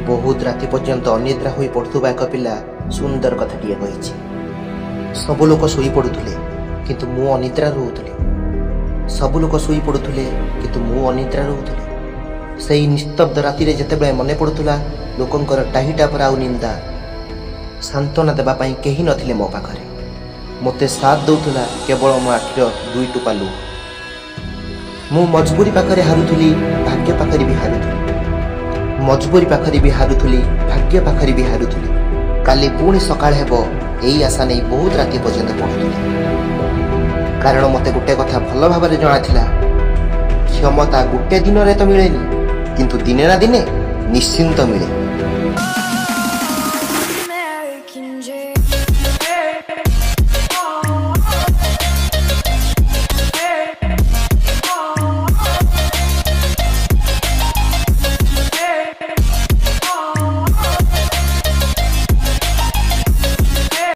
बहुत राति पर्यंत अनिद्रा होई पड़ुवा एक पिला सुंदर कथाटिए कही। सब लोक शोई पड़ुले किंतु मु अनिद्रा रोउथुली। सब लोक शोई पड़ुले किंतु मु अनिद्रा रोउथुली। सेई निस्तब्ध राति रे जेतेबेले मने पड़ुला लोकंकर टाहिटा पर आउ निंदा सांत्वना देबा पई केही नथिले मो पाखरे। मते साथ दउथुला केवल मो आखिर दुई टुपा लुह। मु मजबूरी पाखरे हारुथुली, भाग्य पाखरे भी हारुथुली। मजबूरी पाखरे भी हारुथुली, भाग्य पाखरे भी हारुथुली। काली पुणी सकाळ हेबो एई आशा नहीं बहुत राति पर्यंत पढ़ुथुली। कारण मते गोटे कथा भल भाबरे जणा थिला, क्षमता गोटे दिन रे तो मिलेनी किंतु दिने ना दिने निश्चिंत मिले।